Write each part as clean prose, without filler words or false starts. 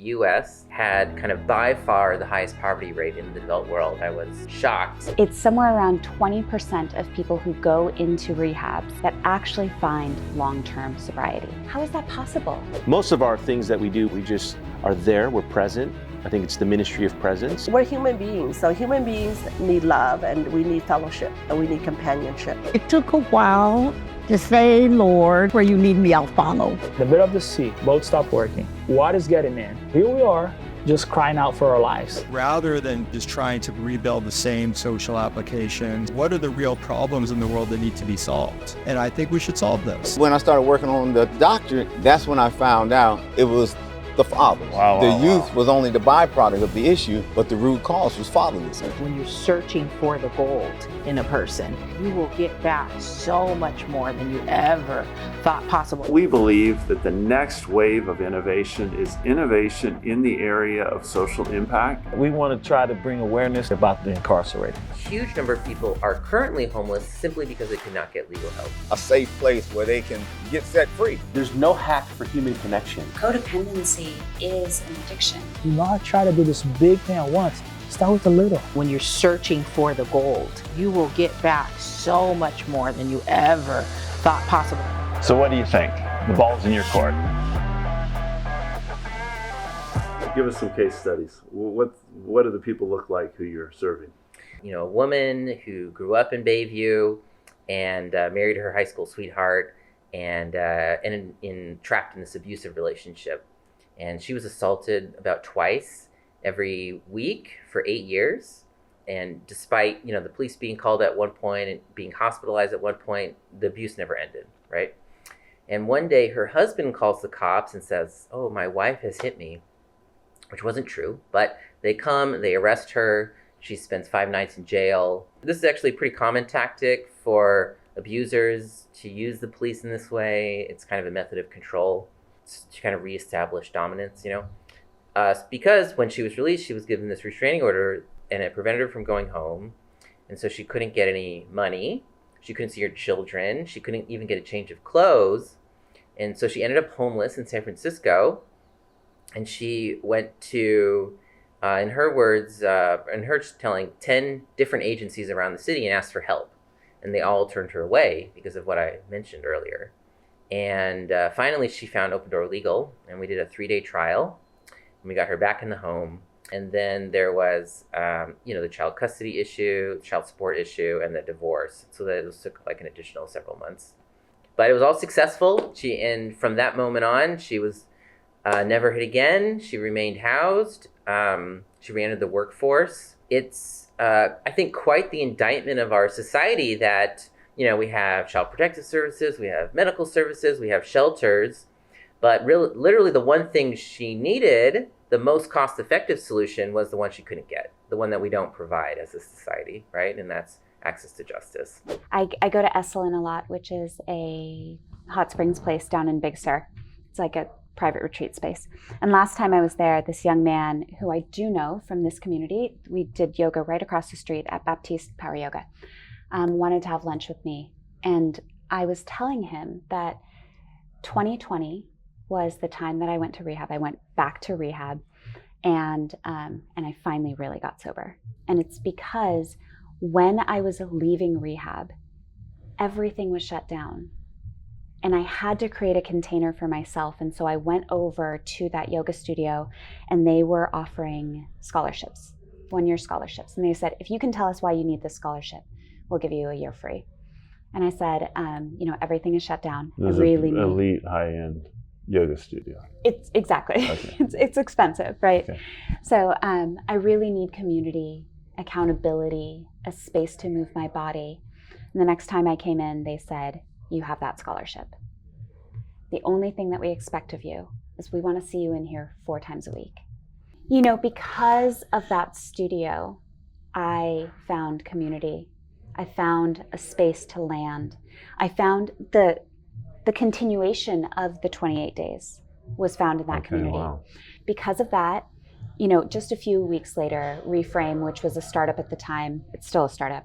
US had kind of by far the highest poverty rate in the developed world. I was shocked. It's somewhere around 20% of people who go into rehabs that actually find long-term sobriety. How is that possible? Most of our things that we do, we just are there, we're present. I think it's the ministry of presence. We're human beings, so human beings need love, and we need fellowship, and we need companionship. It took a while to say, Lord, where you need me, I'll follow. The bit of the sea, boat stopped working. Water's getting in. Here we are, just crying out for our lives. Rather than just trying to rebuild the same social applications, what are the real problems in the world that need to be solved? And I think we should solve those. When I started working on the doctorate, that's when I found out it was the father. The youth was only the byproduct of the issue, but the root cause was fatherlessness. When you're searching for the gold in a person, you will get back so much more than you ever thought possible. We believe that the next wave of innovation is innovation in the area of social impact. We want to try to bring awareness about the incarcerated. A huge number of people are currently homeless simply because they could not get legal help. A safe place where they can get set free. There's no hack for human connection. Codependency is an addiction. Do not try to do this big thing at once. Start with the little. When you're searching for the gold, you will get back so much more than you ever thought possible. So what do you think? The ball's in your court. Give us some case studies. What do the people look like who you're serving? You know, a woman who grew up in Bayview and married her high school sweetheart and trapped in this abusive relationship. And she was assaulted about twice every week for 8 years. And despite, the police being called at one point and being hospitalized at one point, the abuse never ended, right? And one day her husband calls the cops and says, "Oh, my wife has hit me," which wasn't true, but they come, they arrest her. She spends 5 nights in jail. This is actually a pretty common tactic for abusers to use the police in this way. It's kind of a method of control to kind of reestablish dominance, because when she was released, she was given this restraining order and it prevented her from going home. And so she couldn't get any money. She couldn't see her children. She couldn't even get a change of clothes. And so she ended up homeless in San Francisco. And she went to, in her words, in her telling, 10 different agencies around the city and asked for help. And they all turned her away because of what I mentioned earlier. And finally, she found Open Door Legal, and we did a 3-day trial. And we got her back in the home. And then there was, the child custody issue, child support issue, and the divorce. So that it took like an additional several months. But it was all successful. And from that moment on, she was never hit again. She remained housed. She re-entered the workforce. It's, I think, quite the indictment of our society that, we have child protective services, we have medical services, we have shelters, but literally the one thing she needed, the most cost-effective solution, was the one she couldn't get, the one that we don't provide as a society, right? And that's access to justice. I go to Esalen a lot, which is a hot springs place down in Big Sur. It's like a private retreat space. And last time I was there, this young man who I do know from this community, we did yoga right across the street at Baptiste Power Yoga, wanted to have lunch with me. And I was telling him that 2020 was the time that I went to rehab. I went back to rehab and I finally really got sober. And it's because when I was leaving rehab, everything was shut down. And I had to create a container for myself. And so I went over to that yoga studio and they were offering scholarships, 1-year scholarships. And they said, if you can tell us why you need this scholarship, we'll give you a year free. And I said, everything is shut down. There's an elite high-end yoga studio. It's exactly, okay. It's expensive, right? Okay. So I really need community, accountability, a space to move my body. And the next time I came in, they said, you have that scholarship. The only thing that we expect of you is we want to see you in here 4 times a week. Because of that studio, I found community. I found a space to land. I found the continuation of the 28 days was found in that community. Wow. Because of that, just a few weeks later, Reframe, which was a startup at the time, it's still a startup,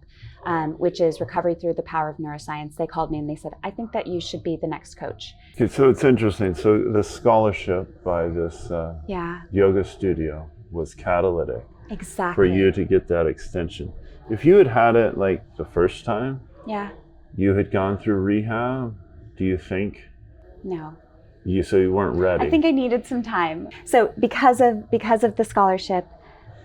which is Recovery Through the Power of Neuroscience. They called me and they said, I think that you should be the next coach. Okay, so it's interesting. So the scholarship by this yoga studio was catalytic. Exactly. For you to get that extension. If you had it like the first time, you had gone through rehab, do you think? No. So you weren't ready? I think I needed some time. So because of the scholarship,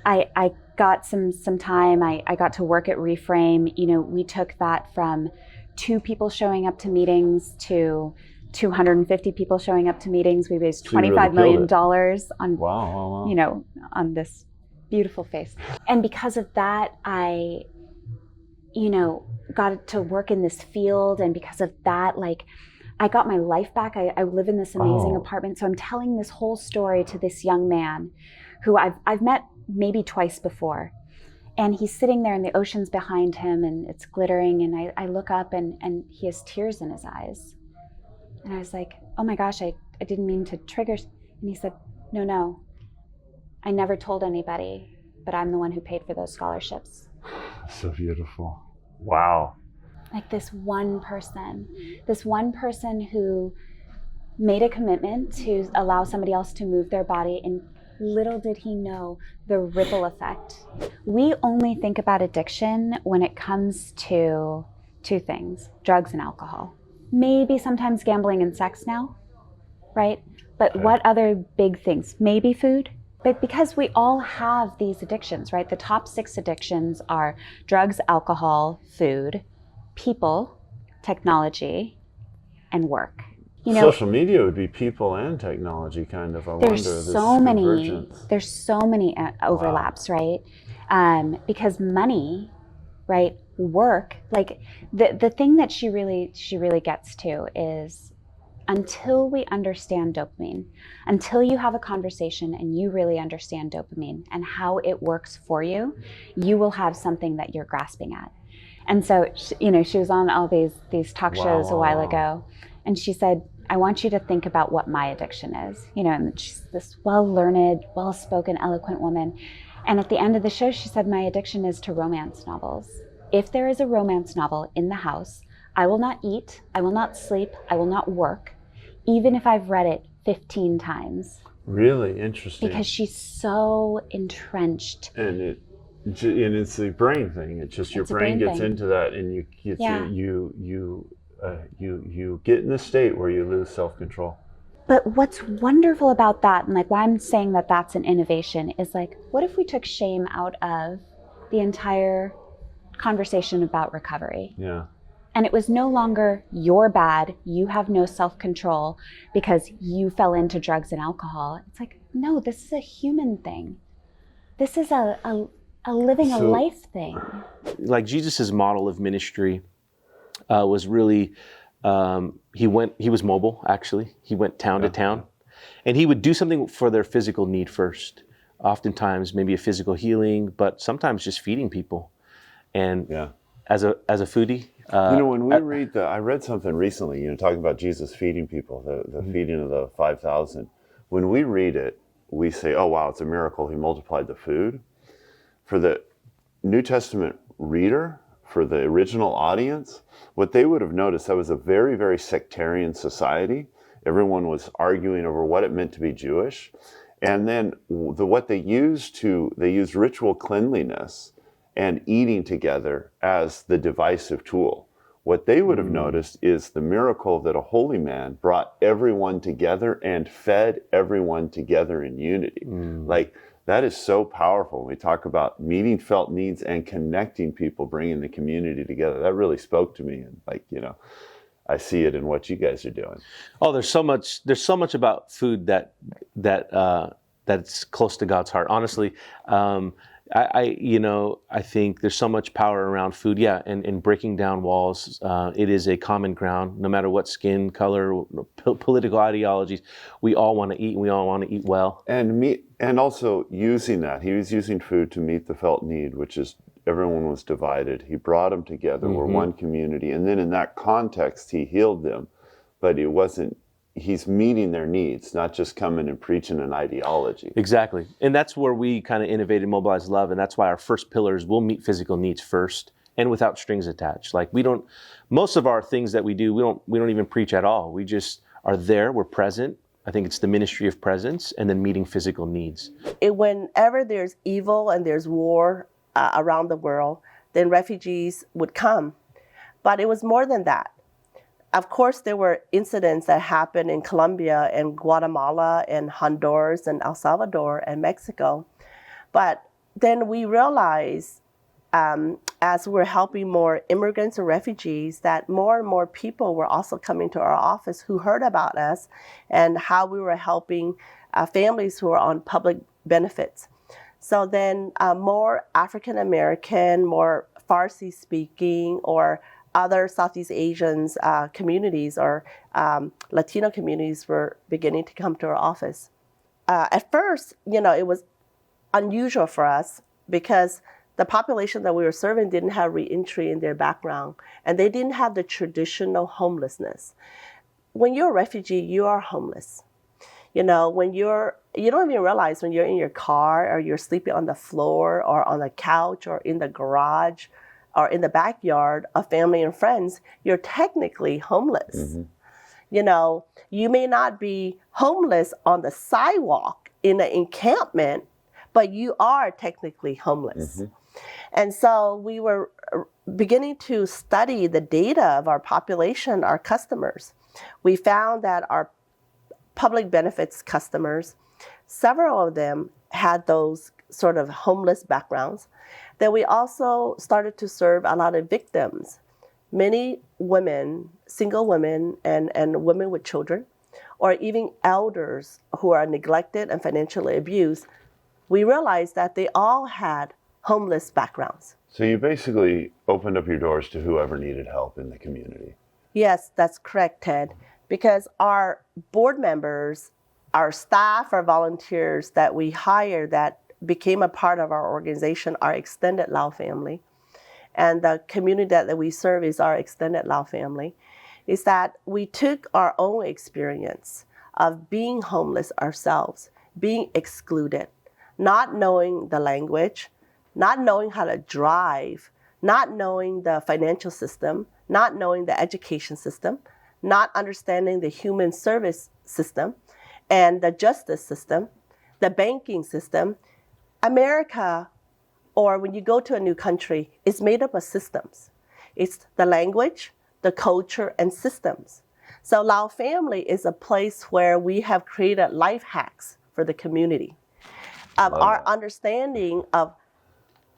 I got some time. I got to work at Reframe. We took that from 2 people showing up to meetings to 250 people showing up to meetings. We raised $25 million on, wow. On this beautiful face. And because of that, I, got to work in this field. And because of that, I got my life back. I live in this amazing apartment. So I'm telling this whole story to this young man who I've met maybe twice before. And he's sitting there and the ocean's behind him and it's glittering. And I look up and he has tears in his eyes. And I was like, oh my gosh, I didn't mean to trigger. And he said, no, I never told anybody, but I'm the one who paid for those scholarships. So beautiful. Wow. Like this one person who made a commitment to allow somebody else to move their body, and little did he know the ripple effect. We only think about addiction when it comes to 2 things, drugs and alcohol. Maybe sometimes gambling and sex now, right? But what other big things? Maybe food. But because we all have these addictions, right? The top 6 addictions are drugs, alcohol, food, people, technology, and work. Social media would be people and technology, kind of. There's so many overlaps, right? Because money, right? Work, the thing that she really gets to is, until we understand dopamine, until you have a conversation and you really understand dopamine and how it works for you, you will have something that you're grasping at. And so, she was on all these talk shows a while ago, and she said, I want you to think about what my addiction is. And she's this well-learned, well-spoken, eloquent woman. And at the end of the show, she said, my addiction is to romance novels. If there is a romance novel in the house, I will not eat, I will not sleep, I will not work, even if I've read it 15 times. Really interesting. Because she's so entrenched. And it's a brain thing. It's just your brain gets into that, and you get in a state where you lose self-control. But what's wonderful about that, and why I'm saying that that's an innovation, is what if we took shame out of the entire conversation about recovery? Yeah. And it was no longer, you're bad, you have no self-control because you fell into drugs and alcohol. It's no, this is a human thing. This is a living a life thing. Jesus' model of ministry was really, he was mobile, actually. He went town to town. And he would do something for their physical need first. Oftentimes, maybe a physical healing, but sometimes just feeding people. And as a foodie, when we read I read something recently, talking about Jesus feeding people, the feeding of the 5,000. When we read it, we say, oh, wow, it's a miracle. He multiplied the food. For the New Testament reader, for the original audience, what they would have noticed, that was a very, very sectarian society. Everyone was arguing over what it meant to be Jewish. And then they used ritual cleanliness and eating together as the divisive tool. What they would have noticed is the miracle that a holy man brought everyone together and fed everyone together in unity. That is so powerful. When we talk about meeting felt needs and connecting people, bringing the community together, that really spoke to me. And I see it in what you guys are doing. Oh, there's so much about food that's close to God's heart. Honestly, I think there's so much power around food. Yeah, and breaking down walls. It is a common ground, no matter what skin color, political ideologies. We all want to eat, and we all want to eat well. And also using that. He was using food to meet the felt need, which is everyone was divided. He brought them together. We're one community. And then in that context, he healed them. But it wasn't he's meeting their needs, not just coming and preaching an ideology. Exactly. And that's where we kind of innovated Mobilize Love. And that's why our first pillars will meet physical needs first and without strings attached. Like most of our things that we do, we don't even preach at all. We just are there, we're present. I think it's the ministry of presence and then meeting physical needs. Whenever there's evil and there's war around the world, then refugees would come. But it was more than that. Of course, there were incidents that happened in Colombia and Guatemala and Honduras and El Salvador and Mexico. But then we realized, as we're helping more immigrants and refugees, that more and more people were also coming to our office who heard about us and how we were helping families who are on public benefits. So then more African American, more Farsi speaking, or other Southeast Asians communities or Latino communities were beginning to come to our office. At first, it was unusual for us because the population that we were serving didn't have reentry in their background, and they didn't have the traditional homelessness. When you're a refugee, you are homeless. You don't even realize when you're in your car or you're sleeping on the floor or on the couch or in the garage or in the backyard of family and friends, you're technically homeless. Mm-hmm. You may not be homeless on the sidewalk in an encampment, but you are technically homeless. Mm-hmm. And so we were beginning to study the data of our population, our customers. We found that our public benefits customers, several of them had those sort of homeless backgrounds. Then we also started to serve a lot of victims, many women, single women and women with children, or even elders who are neglected and financially abused. We realized that they all had homeless backgrounds. So you basically opened up your doors to whoever needed help in the community. Yes, that's correct, Ted, because our board members, our staff, our volunteers that we hire that became a part of our organization, our extended Lao family, and the community that we serve is our extended Lao family, is that we took our own experience of being homeless ourselves, being excluded, not knowing the language, not knowing how to drive, not knowing the financial system, not knowing the education system, not understanding the human service system and the justice system, the banking system. America, or when you go to a new country, is made up of systems. It's the language, the culture, and systems. So Lao Family is a place where we have created life hacks for the community of our understanding of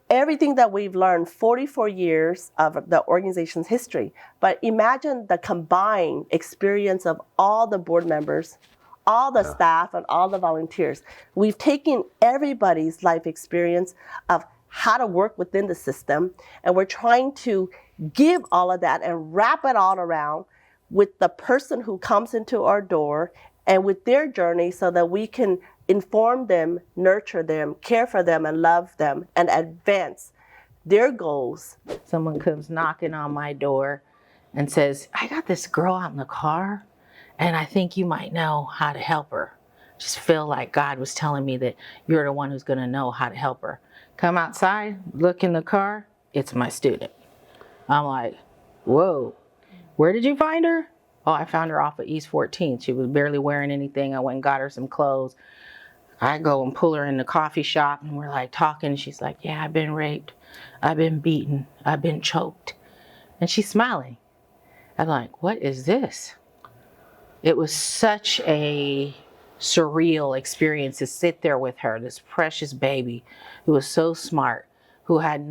everything that we've learned 44 years of the organization's history. But imagine the combined experience of all the board members, all the staff, and all the volunteers. We've taken everybody's life experience of how to work within the system, and we're trying to give all of that and wrap it all around with the person who comes into our door and with their journey so that we can inform them, nurture them, care for them, and love them, and advance their goals. Someone comes knocking on my door and says, I got this girl out in the car, and I think you might know how to help her. Just feel like God was telling me that you're the one who's going to know how to help her. Come outside, look in the car, it's my student. I'm like, whoa, where did you find her? Oh, I found her off of East 14th. She was barely wearing anything. I went and got her some clothes. I go and pull her in the coffee shop, and we're like talking. She's like, yeah, I've been raped. I've been beaten. I've been choked. And she's smiling. I'm like, what is this? It was such a surreal experience to sit there with her, this precious baby who was so smart, who had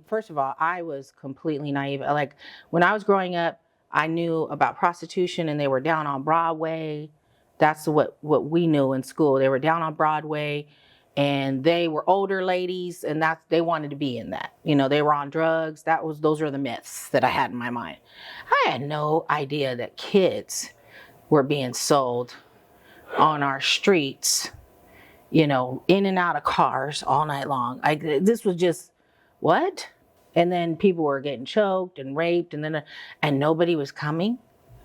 first of all, I was completely naive. Like when I was growing up, I knew about prostitution and they were down on Broadway. That's what we knew in school. They were down on Broadway and they were older ladies and they wanted to be in that. They were on drugs. Those are the myths that I had in my mind. I had no idea that kids were being sold on our streets, in and out of cars all night long. This was just, what? And then people were getting choked and raped and nobody was coming.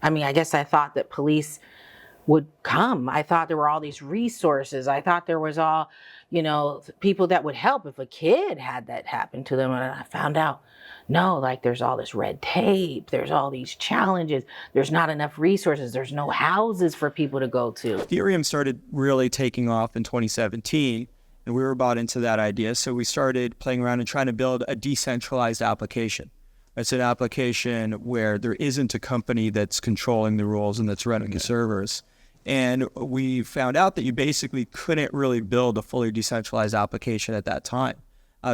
I guess I thought that police would come. I thought there were all these resources. I thought there was all, people that would help if a kid had that happen to them. And I found out, no, like there's all this red tape. There's all these challenges. There's not enough resources. There's no houses for people to go to. Ethereum started really taking off in 2017, and we were bought into that idea. So we started playing around and trying to build a decentralized application. It's an application where there isn't a company that's controlling the rules and that's running the servers. And we found out that you basically couldn't really build a fully decentralized application at that time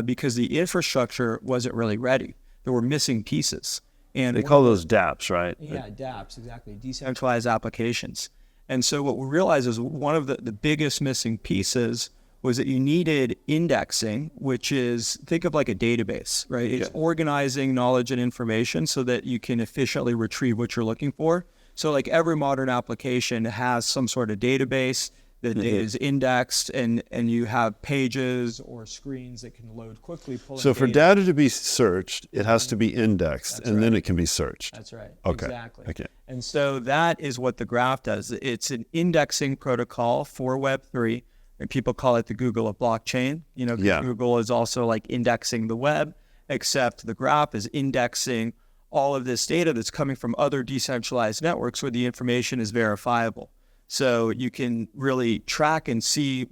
because the infrastructure wasn't really ready. There were missing pieces. And they call those dApps, right? Yeah, dApps, exactly. Decentralized applications. And so what we realized is one of the biggest missing pieces was that you needed indexing, which is, think of like a database, right? It's organizing knowledge and information so that you can efficiently retrieve what you're looking for. So like every modern application has some sort of database that is indexed, and you have pages or screens that can load quickly. So for data to be searched, it has to be indexed, and then it can be searched. That's right. Okay. Exactly. Okay. And so that is what the graph does. It's an indexing protocol for Web3, and people call it the Google of blockchain. Google is also like indexing the web, except the graph is indexing all of this data that's coming from other decentralized networks where the information is verifiable. So you can really track and see,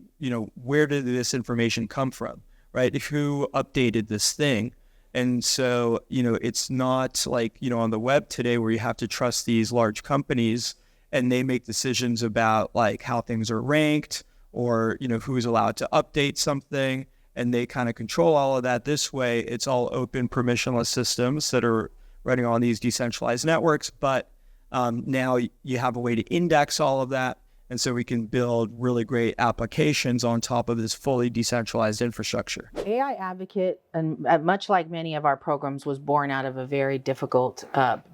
where did this information come from, right? Who updated this thing? And so, it's not like, on the web today where you have to trust these large companies and they make decisions about like how things are ranked or, who's allowed to update something, and they kind of control all of that. This way, it's all open permissionless systems that are running on these decentralized networks, but now you have a way to index all of that, and so we can build really great applications on top of this fully decentralized infrastructure. AI Advocate, and much like many of our programs, was born out of a very difficult,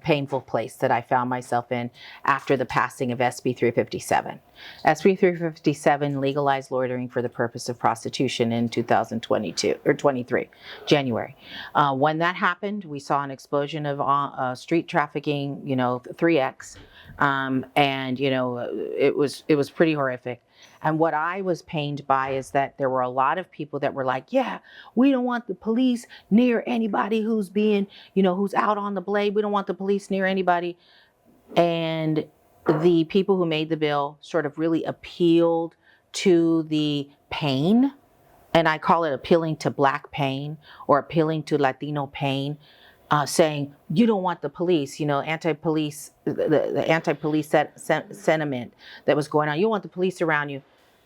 painful place that I found myself in after the passing of SB 357. SB 357 legalized loitering for the purpose of prostitution in 2022 or 23, January. When that happened, we saw an explosion of street trafficking, 3x, and it was pretty horrific. And what I was pained by is that there were a lot of people that were like, yeah, we don't want the police near anybody who's being, who's out on the blade. We don't want the police near anybody. And the people who made the bill sort of really appealed to the pain. And I call it appealing to Black pain or appealing to Latino pain, saying, you don't want the police, anti-police, the anti-police sentiment that was going on. You don't want the police around you.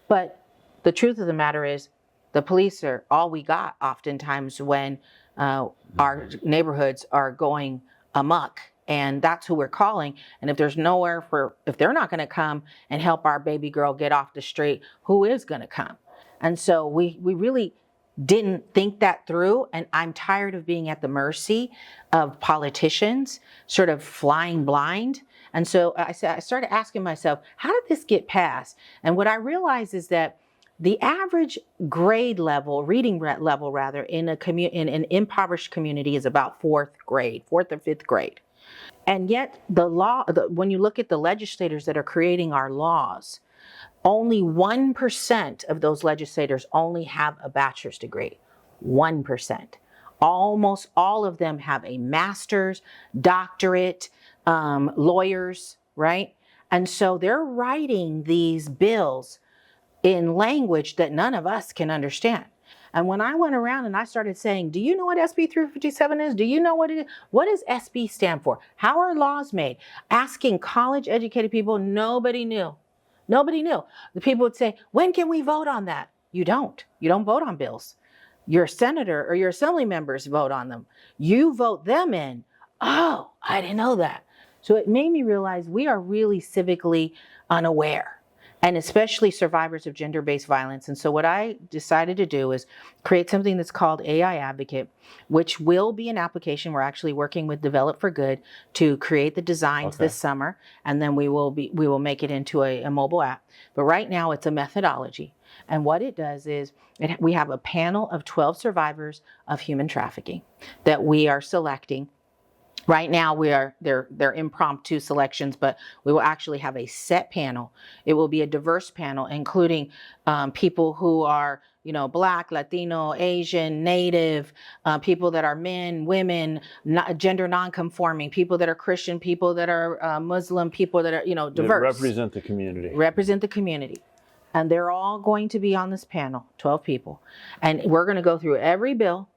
But the truth of the matter is the police are all we got oftentimes when our neighborhoods are going amok. And that's who we're calling. And if there's nowhere if they're not going to come and help our baby girl get off the street, who is going to come? And so we really didn't think that through. And I'm tired of being at the mercy of politicians sort of flying blind. And so I started asking myself, how did this get passed? And what I realized is that the average grade level, reading level rather, in an impoverished community is about fourth or fifth grade. And yet when you look at the legislators that are creating our laws, only 1% of those legislators only have a bachelor's degree. 1%. Almost all of them have a master's, doctorate, lawyers, right? And so they're writing these bills in language that none of us can understand. And when I went around and I started saying, do you know what SB 357 is? Do you know what it is? What does SB stand for? How are laws made? Asking college educated people, nobody knew. Nobody knew. The people would say, when can we vote on that? You don't. You don't vote on bills. Your senator or your assembly members vote on them. You vote them in. Oh, I didn't know that. So it made me realize we are really civically unaware, and especially survivors of gender-based violence. And so what I decided to do is create something that's called AI Advocate, which will be an application. We're actually working with Develop for Good to create the designs this summer, and then we will make it into a mobile app. But right now it's a methodology. And what it does is we have a panel of 12 survivors of human trafficking that we are selecting. Right now, they're impromptu selections, but we will actually have a set panel. It will be a diverse panel, including people who are, Black, Latino, Asian, Native, people that are men, women, gender non-conforming, people that are Christian, people that are Muslim, people that are, diverse. Represent the community. Represent the community. And they're all going to be on this panel, 12 people. And we're going to go through every bill.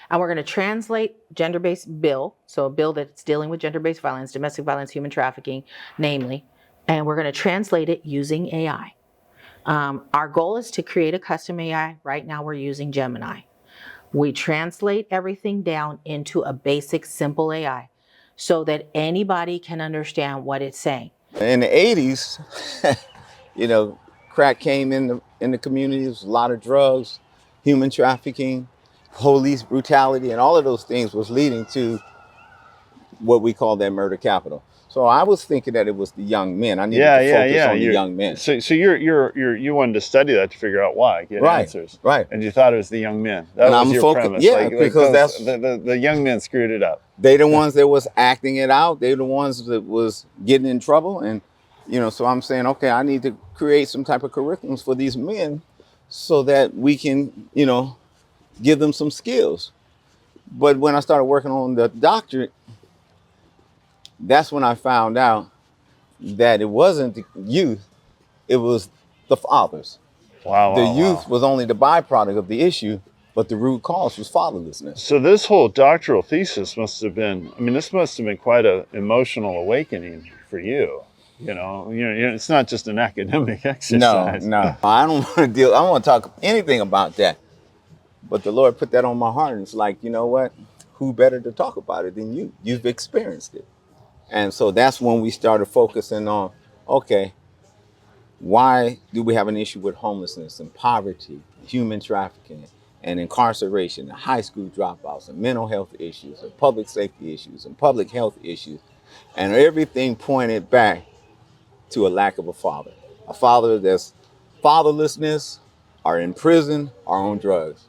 And we're going to translate gender-based bill, so a bill that's dealing with gender-based violence, domestic violence, human trafficking, namely, and we're going to translate it using AI. Our goal is to create a custom AI. Right now we're using Gemini. We translate everything down into a basic, simple AI so that anybody can understand what it's saying. In the 80s, crack came in the communities, a lot of drugs, human trafficking, police brutality, and all of those things was leading to what we call that murder capital. So I was thinking that it was the young men. I needed to focus on the young men. So you wanted to study that to figure out why, get answers. Right. And you thought it was the young men. That was your premise. Yeah, because that's the young men screwed it up. They the ones that was acting it out. They the ones that was getting in trouble. And so I'm saying, okay, I need to create some type of curriculums for these men so that we can, give them some skills. But when I started working on the doctorate, that's when I found out that it wasn't the youth, it was the fathers. The youth was only the byproduct of the issue, but the root cause was fatherlessness. So this whole doctoral thesis must have been, this must have been quite an emotional awakening for you. It's not just an academic exercise. No. I don't want to talk anything about that. But the Lord put that on my heart, and it's like, you know what? Who better to talk about it than you? You've experienced it. And so that's when we started focusing on, okay, why do we have an issue with homelessness and poverty, human trafficking, and incarceration, and high school dropouts, and mental health issues, and public safety issues, and public health issues, and everything pointed back to a lack of a father that's fatherlessness, or in prison, or on drugs.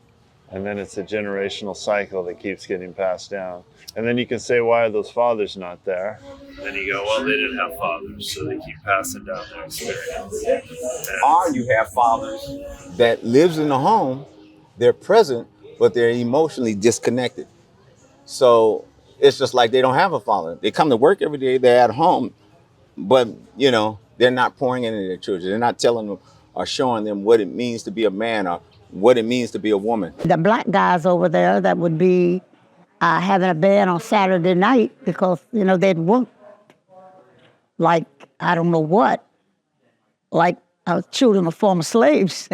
And then it's a generational cycle that keeps getting passed down. And then you can say, why are those fathers not there? Then you go, well, they didn't have fathers, so they keep passing down their experience. Or you have fathers that lives in the home, they're present, but they're emotionally disconnected. So it's just like they don't have a father. They come to work every day, they're at home, but, they're not pouring into their children. They're not telling them or showing them what it means to be a man or what it means to be a woman. The black guys over there that would be having a band on Saturday night because, they'd work like, I don't know what, like children of former slaves.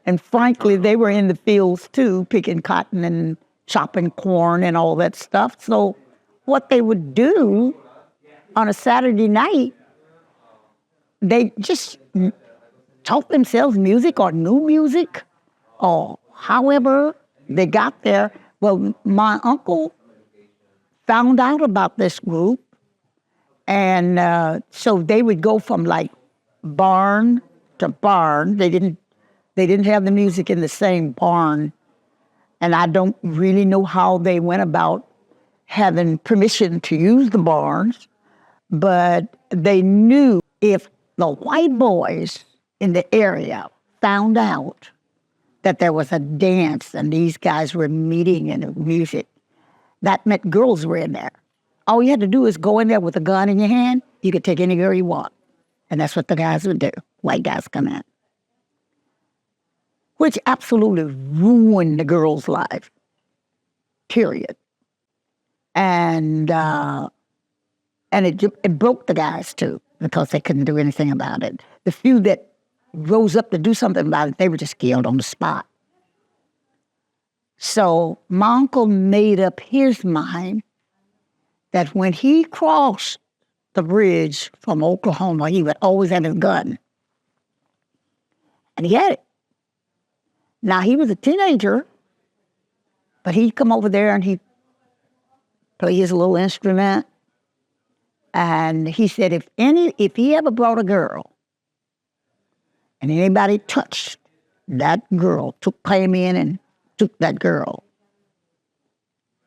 And frankly, they were in the fields too, picking cotton and chopping corn and all that stuff. So what they would do on a Saturday night, they just taught themselves music or new music, or however they got there. Well, my uncle found out about this group, and so they would go from like barn to barn. They didn't have the music in the same barn, and I don't really know how they went about having permission to use the barns, but they knew if the white boys in the area found out that there was a dance and these guys were meeting in the music, that meant girls were in there. All you had to do is go in there with a gun in your hand. You could take any girl you want. And that's what the guys would do. White guys come in. Which absolutely ruined the girls' life. Period. And it broke the guys too, because they couldn't do anything about it. The few that rose up to do something about it, they were just killed on the spot. So my uncle made up his mind that when he crossed the bridge from Oklahoma, he would always have his gun. And he had it. Now, he was a teenager, but he'd come over there and he'd play his little instrument. And he said if he ever brought a girl and anybody touched that girl, came in and took that girl,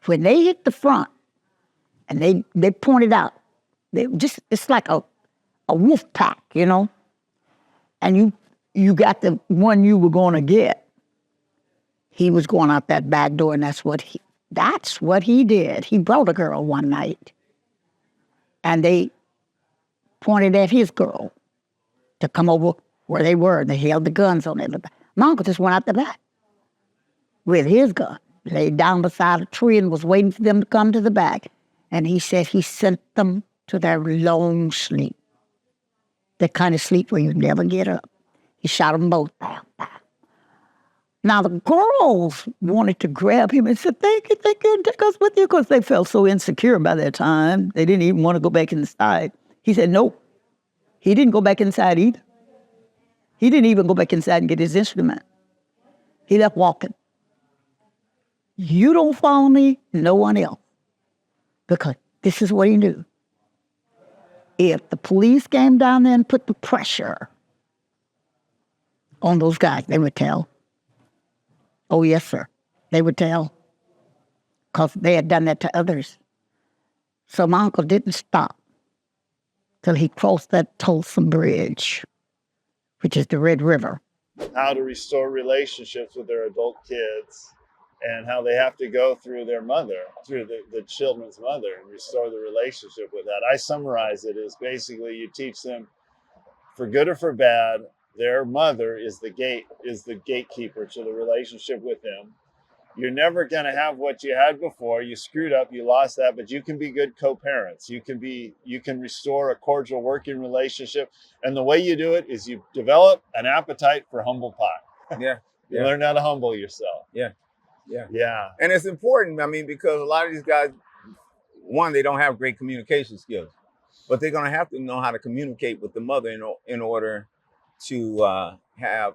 when they hit the front, And they pointed out, it's like a wolf pack, you know? And you got the one you were going to get. He was going out that back door, and that's what he did. He brought a girl one night, and they pointed at his girl to come over where they were, and they held the guns on it. My uncle just went out the back with his gun, laid down beside a tree and was waiting for them to come to the back. And he said he sent them to their long sleep, the kind of sleep where you never get up. He shot them both down. Now, the girls wanted to grab him and said, they can take us with you, because they felt so insecure by that time. They didn't even want to go back inside. He said, nope. He didn't go back inside either. He didn't even go back inside and get his instrument. He left walking. You don't follow me, no one else. Because this is what he knew. If the police came down there and put the pressure on those guys, they would tell. Oh, yes, sir. They would tell. Because they had done that to others. So my uncle didn't stop till he crossed that Tulsa Bridge, which is the Red River. How to restore relationships with their adult kids, and how they have to go through their mother, through the children's mother, and restore the relationship with that. I summarize it as basically you teach them, for good or for bad, their mother is the gatekeeper to the relationship with them. You're never going to have what you had before. You screwed up, you lost that, but you can be good co-parents. You can restore a cordial working relationship. And the way you do it is you develop an appetite for humble pie. Yeah. You learn how to humble yourself. Yeah. And it's important, I mean, because a lot of these guys, one, they don't have great communication skills, but they're going to have to know how to communicate with the mother in order to have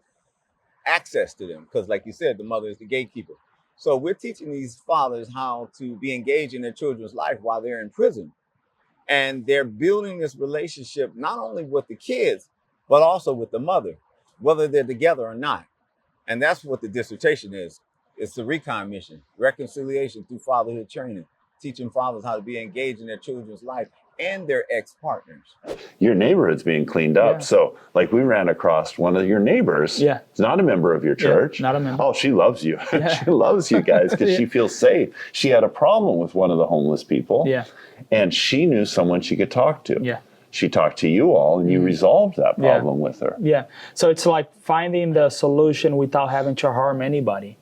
access to them. Because like you said, the mother is the gatekeeper. So we're teaching these fathers how to be engaged in their children's life while they're in prison. And they're building this relationship not only with the kids, but also with the mother, whether they're together or not. And that's what the dissertation is. It's the recon mission, reconciliation through fatherhood training, teaching fathers how to be engaged in their children's life and their ex-partners. Your neighborhood's being cleaned up. Yeah. So, like, we ran across one of your neighbors. Yeah. It's not a member of your church. Yeah, not a member. Oh, she loves you. Yeah. She loves you guys because she feels safe. She had a problem with one of the homeless people. Yeah. And she knew someone she could talk to. Yeah. She talked to you all, and you resolved that problem with her. Yeah. So it's like finding the solution without having to harm anybody,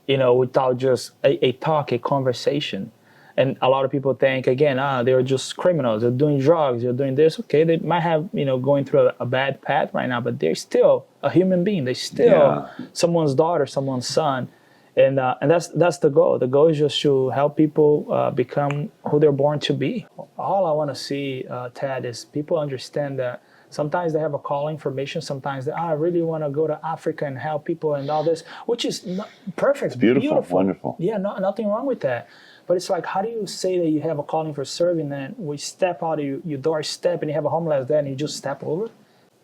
without just a talk, a conversation. And a lot of people think, again, they're just criminals. They're doing drugs. They're doing this. Okay, they might have, going through a bad path right now, but they're still a human being. They're still someone's daughter, someone's son. And that's the goal. The goal is just to help people become who they're born to be. All I want to see, Ted, is people understand that sometimes they have a calling for mission. Sometimes I really want to go to Africa and help people and all this, which is perfect. It's beautiful, wonderful. Yeah, nothing wrong with that. But it's like, how do you say that you have a calling for serving and we step out of your doorstep and you have a homeless there and you just step over?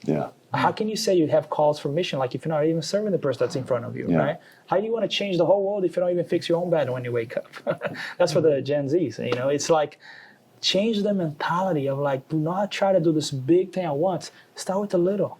Yeah. How can you say you have calls for mission like if you're not even serving the person that's in front of you, right? How do you want to change the whole world if you don't even fix your own bed when you wake up? That's for the Gen Zs, It's like, change the mentality of like, do not try to do this big thing at once. Start with a little.